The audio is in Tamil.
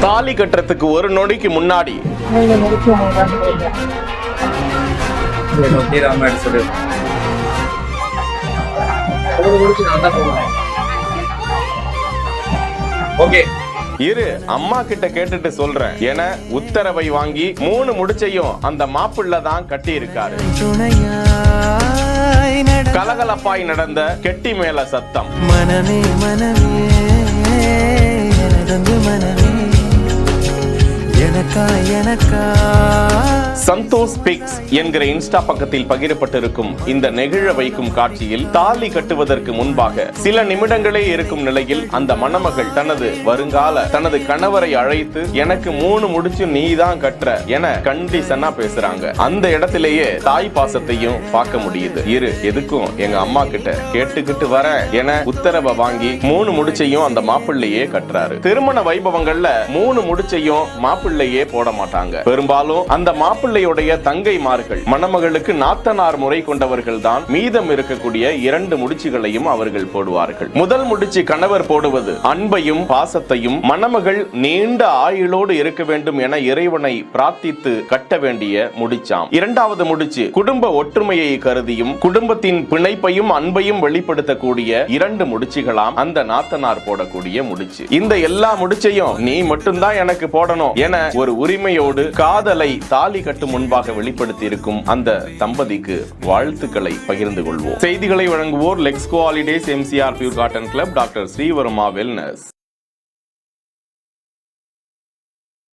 தாலி கட்டுறதுக்கு ஒரு நொடிக்கு முன்னாடி இரு அம்மா கிட்ட கேட்டுட்டு சொல்றேன் என உத்தரவை வாங்கி 3 முடிச்சையும் அந்த மாப்பிள்ள தான் கட்டி இருக்காரு. கலகலப்பாய் நடந்த கெட்டி மேல சத்தம். மனமே மனமே மனமே எனக்கா எனக்கா. சந்தோஷ் பிக்ஸ் என்கிற இன்ஸ்டா பக்கத்தில் பகிரப்பட்டிருக்கும் இந்த நெகிழ வைக்கும் காட்சியில் தாலி கட்டுவதற்கு முன்பாக சில நிமிடங்களே இருக்கும் நிலையில் அந்த மணமகள் தனது கணவரை அழைத்து எனக்கு 3 முடிச்சு நீ தான் கட்டுற என கண்டிஷனா பேசுறாங்க. அந்த இடத்திலேயே தாய் பாசத்தையும் பார்க்க முடியுது. இரு எதுக்கும் எங்க அம்மா கிட்ட கேட்டுக்கிட்டு வர என உத்தரவை வாங்கி 3 முடிச்சையும் அந்த மாப்பிள்ளையே கட்டுறாரு. திருமண வைபவங்கள்ல 3 முடிச்சையும் மாப்பிள்ளையே போட மாட்டாங்க. பெரும்பாலும் அந்த மாப்பிள்ளையுடைய தங்கைமார்கள் மணமகளுக்கு நாத்தனார் முறை கொண்டவர்கள் தான் மீதம் இருக்கக்கூடிய 2 முடிச்சுகளையும் அவர்கள் போடுவார்கள். முதல் முடிச்சு கணவர் போடுவது அன்பையும் பாசத்தையும், மணமகள் நீண்ட ஆயுளோடு இருக்க வேண்டும் என இறைவனை பிரார்த்தித்து கட்ட வேண்டிய முடிச்சாம். 2வது முடிச்சு குடும்ப ஒற்றுமையை கருதியும் குடும்பத்தின் பிணைப்பையும் அன்பையும் வெளிப்படுத்தக்கூடிய 2 முடிச்சுகளாம் அந்த நாத்தனார் போடக்கூடிய முடிச்சு. இந்த எல்லா முடிச்சையும் நீ மட்டும்தான் எனக்கு போடணும் என ஒரு உரிமையோடு காதலை தாலி கட்டும் முன்பாக வெளிப்படுத்தி இருக்கும் அந்த தம்பதிக்கு வாழ்த்துக்களை பகிர்ந்து கொள்வோம். செய்திகளை வழங்குவோர் Lexco holidays, MCR pure cotton club, doctor Srivarma wellness.